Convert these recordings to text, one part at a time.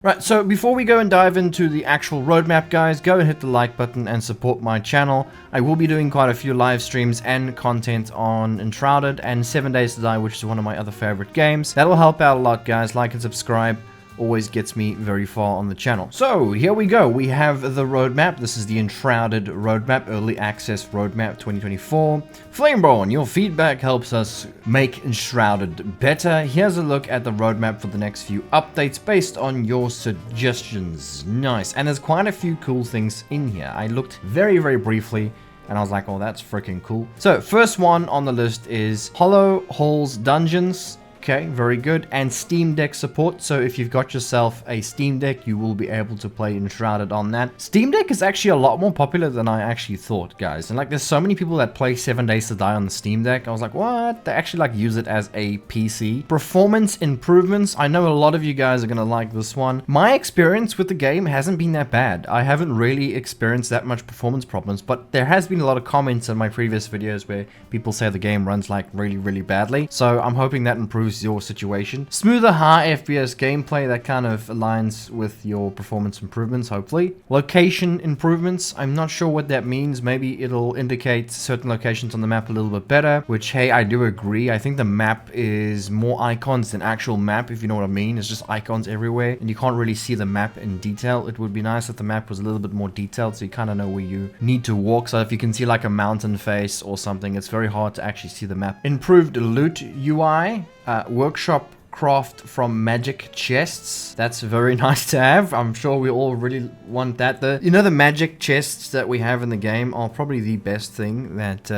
Right, so before we go and dive into the actual roadmap, guys, go and hit the like button and support my channel. I will be doing quite a few live streams and content on Enshrouded and 7 Days to Die, which is one of my other favorite games. That'll help out a lot, guys. Like and subscribe. Always gets me very far on the channel. So here we go. We have the roadmap. This is the Enshrouded roadmap, early access roadmap 2024. Flameborn, your feedback helps us make Enshrouded better. Here's a look at the roadmap for the next few updates based on your suggestions. Nice. And there's quite a few cool things in here. I looked very briefly and I was like, oh, that's freaking cool. So first one on the list is Hollow Halls Dungeons. Okay, very good. And Steam Deck support. So if you've got yourself a Steam Deck, you will be able to play Enshrouded on that. Steam Deck is actually a lot more popular than I actually thought, guys. And like, there's so many people that play 7 Days to Die on the Steam Deck. I was like, what? They actually like use it as a PC. Performance improvements. I know a lot of you guys are going to like this one. My experience with the game hasn't been that bad. I haven't really experienced that much performance problems, but there has been a lot of comments in my previous videos where people say the game runs like really badly. So I'm hoping that improves your situation. Smoother high FPS gameplay, that kind of aligns with your performance improvements, hopefully. Location improvements, I'm not sure what that means. Maybe it'll indicate certain locations on the map a little bit better, which, hey, I do agree. I think the map is more icons than actual map, if you know what I mean. It's just icons everywhere and you can't really see the map in detail. It would be nice if the map was a little bit more detailed so you kind of know where you need to walk. So if you can see like a mountain face or something, it's very hard to actually see the map. Improved loot UI. Workshop craft from magic chests. That's very nice to have. I'm sure we all really want that. The magic chests that we have in the game are probably the best thing that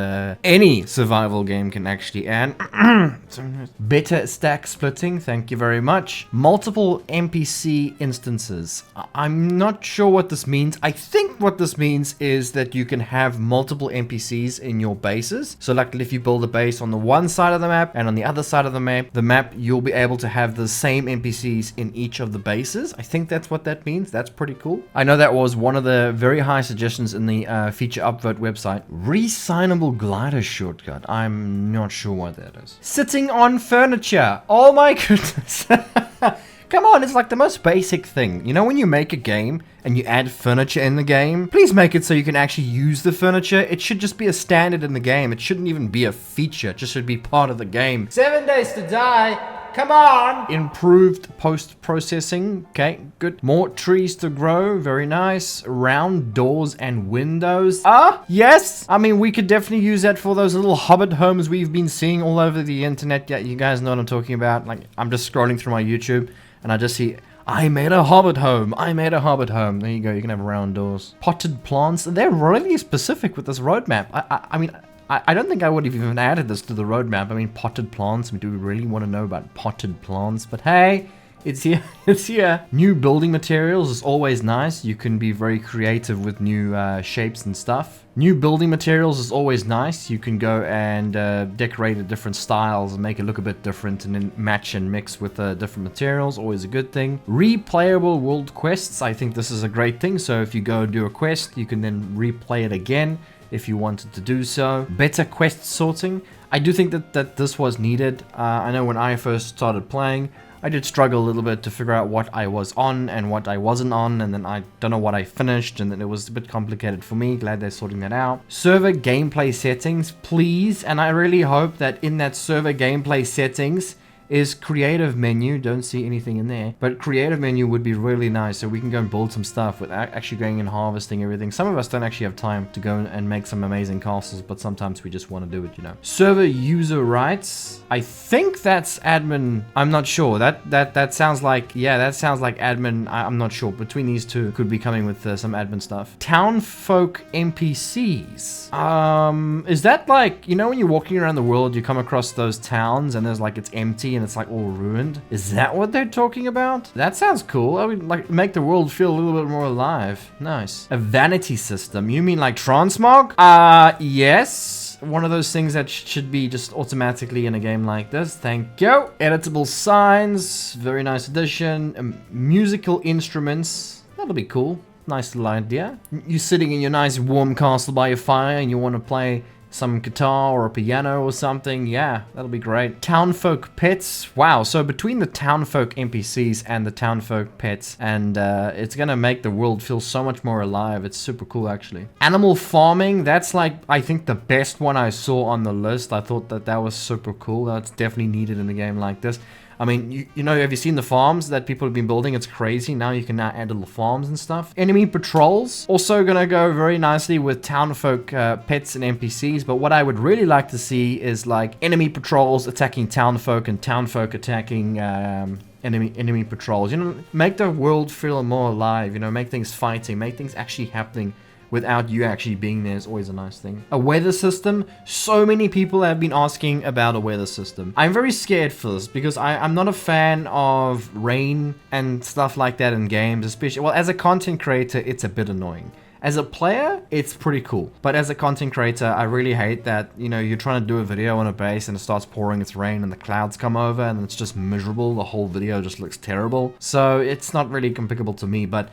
any survival game can actually add. Better stack splitting, thank you very much. Multiple NPC instances. I'm not sure what this means. I think what this means is that you can have multiple NPCs in your bases. So like if you build a base on the one side of the map and on the other side of the map you'll be able to have the same NPCs in each of the bases. I think that's what that means. That's pretty cool. I know that was one of the very high suggestions in the feature upvote website. Resignable glider shortcut. I'm not sure what that is. Sitting on furniture. Oh my goodness. Come on, it's like the most basic thing. You know when you make a game and you add furniture in the game? Please make it so you can actually use the furniture. It should just be a standard in the game. It shouldn't even be a feature. It just should be part of the game. 7 Days to Die. Come on! Improved post-processing. Okay, good. More trees to grow. Very nice. Round doors and windows. Yes! I mean, we could definitely use that for those little hobbit homes we've been seeing all over the internet. Yeah, you guys know what I'm talking about. Like, I'm just scrolling through my YouTube and I just see, I made a hobbit home. I made a hobbit home. There you go. You can have round doors. Potted plants. They're really specific with this roadmap. I mean, I don't think I would have even added this to the roadmap. I mean, potted plants. I mean, do we really want to know about potted plants? But hey, it's here. It's here. New building materials is always nice. You can be very creative with new shapes and stuff. New building materials is always nice. You can go and decorate it different styles and make it look a bit different and then match and mix with different materials. Always a good thing. Replayable world quests. I think this is a great thing. So if you go do a quest, you can then replay it again if you wanted to do so. Better quest sorting. I do think that this was needed. I know when I first started playing, I did struggle a little bit to figure out what I was on and what I wasn't on, and then I don't know what I finished, and then it was a bit complicated for me. Glad they're sorting that out. Server gameplay settings, please, and I really hope that in that server gameplay settings is creative menu. Don't see anything in there, but creative menu would be really nice so we can go and build some stuff without actually going and harvesting everything. Some of us don't actually have time to go and make some amazing castles, but sometimes we just want to do it, you know. Server user rights. I think that's admin. I'm not sure. That sounds like, yeah, that sounds like admin. I'm not sure. Between these two could be coming with some admin stuff. Townfolk NPCs. Is that like, you know, when you're walking around the world, you come across those towns and there's like, it's empty and it's like all ruined? Is that what they're talking about? That sounds cool. I would like make the world feel a little bit more alive. Nice. A vanity system. You mean like transmog? Yes. One of those things that should be just automatically in a game like this. Thank you. Editable signs. Very nice addition. Musical instruments. That'll be cool. Nice little idea. You're sitting in your nice warm castle by your fire and you want to play some guitar or a piano or something. Yeah, that'll be great. Townfolk pets. Wow, so between the townfolk NPCs and the townfolk pets, and it's gonna make the world feel so much more alive. It's super cool, actually. Animal farming, that's like, I think the best one I saw on the list. I thought that was super cool. That's definitely needed in a game like this. I mean, you know, have you seen the farms that people have been building? It's crazy. Now you can now add little farms and stuff. Enemy patrols. Also gonna go very nicely with townfolk pets and NPCs. But what I would really like to see is like enemy patrols attacking townfolk and townfolk attacking enemy patrols. You know, make the world feel more alive. You know, make things fighting, make things actually happening without you actually being there is always a nice thing. A weather system. So many people have been asking about a weather system. I'm very scared for this because I'm not a fan of rain and stuff like that in games, especially, well, as a content creator, it's a bit annoying. As a player, it's pretty cool. But as a content creator, I really hate that, you know, you're trying to do a video on a base and it starts pouring its rain and the clouds come over and it's just miserable. The whole video just looks terrible. So it's not really applicable to me, but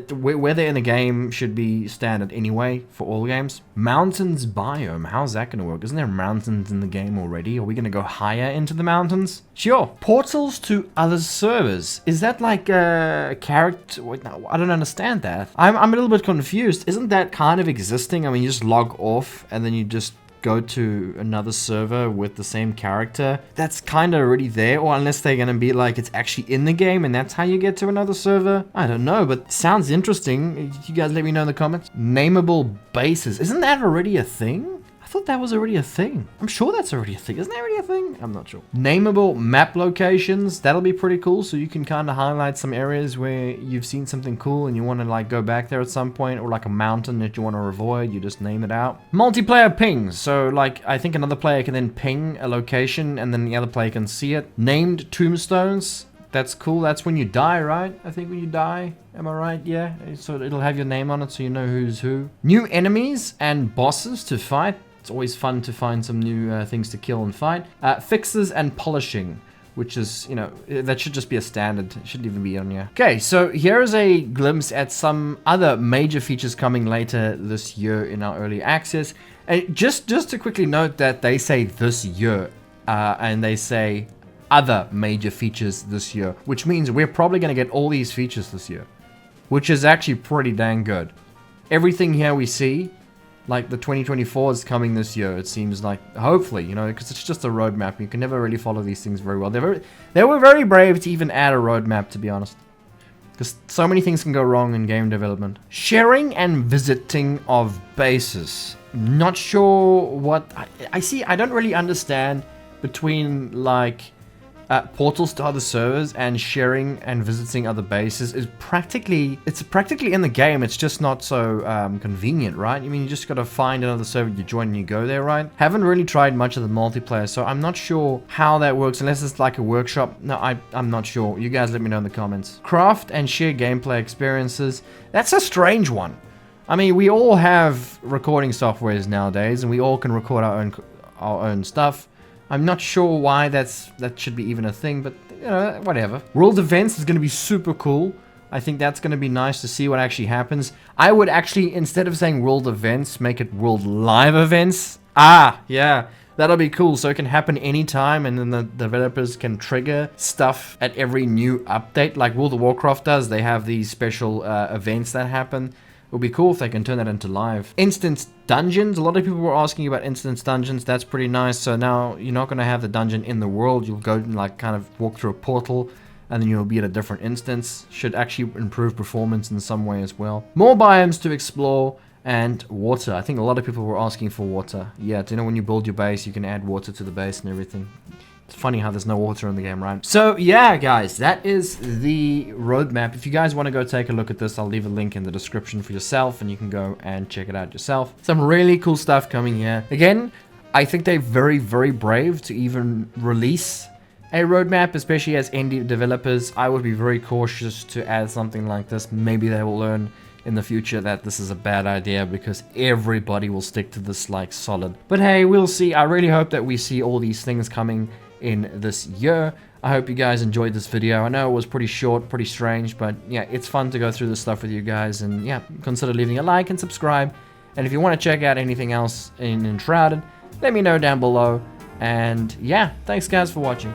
weather in the game should be standard anyway for all games. Mountains biome, how's that going to work? Isn't there mountains in the game already? Are we going to go higher into the mountains? Sure. Portals to other servers. Is that like a character? Wait, no, I don't understand that. I'm a little bit confused. Isn't that kind of existing? I mean, you just log off and then you just go to another server with the same character. That's kind of already there, or unless they're gonna be like it's actually in the game and that's how you get to another server. I don't know, but sounds interesting. You guys let me know in the comments. Nameable bases, isn't that already a thing? I thought that was already a thing. I'm sure that's already a thing. Isn't that already a thing? I'm not sure. Nameable map locations. That'll be pretty cool. So you can kind of highlight some areas where you've seen something cool and you want to like go back there at some point, or like a mountain that you want to avoid. You just name it out. Multiplayer pings. So like I think another player can then ping a location and then the other player can see it. Named tombstones. That's cool. That's when you die, right? I think when you die. Am I right? Yeah. So it'll have your name on it so you know who's who. New enemies and bosses to fight. It's always fun to find some new things to kill and fight. Fixes and polishing, which is, you know, that should just be a standard. It shouldn't even be on here. Okay, so here is a glimpse at some other major features coming later this year in our early access. And just to quickly note that they say this year, and they say other major features this year, which means we're probably going to get all these features this year, which is actually pretty dang good. Everything here we see, like the 2024 is coming this year, it seems like, hopefully, you know, because it's just a roadmap. You can never really follow these things very well. They were very brave to even add a roadmap, to be honest, because so many things can go wrong in game development. Sharing and visiting of bases. Not sure what I see. I don't really understand between like portals to other servers and sharing and visiting other bases is practically in the game. It's just not so convenient, right? I mean, you just gotta find another server, you join and you go there, right? Haven't really tried much of the multiplayer, so I'm not sure how that works unless it's like a workshop. No, I'm not sure. You guys let me know in the comments. Craft and share gameplay experiences. That's a strange one. I mean, we all have recording softwares nowadays and we all can record our own stuff. I'm not sure why that should be even a thing, but you know, whatever. World events is going to be super cool. I think that's going to be nice to see what actually happens. I would actually, instead of saying world events, make it world live events. Ah, yeah, that'll be cool. So it can happen anytime, and then the developers can trigger stuff at every new update, like World of Warcraft does. They have these special events that happen. It would be cool if they can turn that into live. Instance dungeons. A lot of people were asking about instance dungeons. That's pretty nice. So now you're not going to have the dungeon in the world. You'll go and like kind of walk through a portal and then you'll be at a different instance. Should actually improve performance in some way as well. More biomes to explore and water. I think a lot of people were asking for water. Yeah, you know, when you build your base, you can add water to the base and everything. It's funny how there's no water in the game, right? So yeah, guys, that is the roadmap. If you guys want to go take a look at this, I'll leave a link in the description for yourself and you can go and check it out yourself. Some really cool stuff coming here. Again, I think they're very, very brave to even release a roadmap, especially as indie developers. I would be very cautious to add something like this. Maybe they will learn in the future that this is a bad idea because everybody will stick to this like solid. But hey, we'll see. I really hope that we see all these things coming in this year. I hope you guys enjoyed this video. I know it was pretty short, pretty strange, but yeah, it's fun to go through this stuff with you guys. And yeah, consider leaving a like and subscribe. And if you want to check out anything else in Enshrouded, let me know down below. And yeah, thanks guys for watching.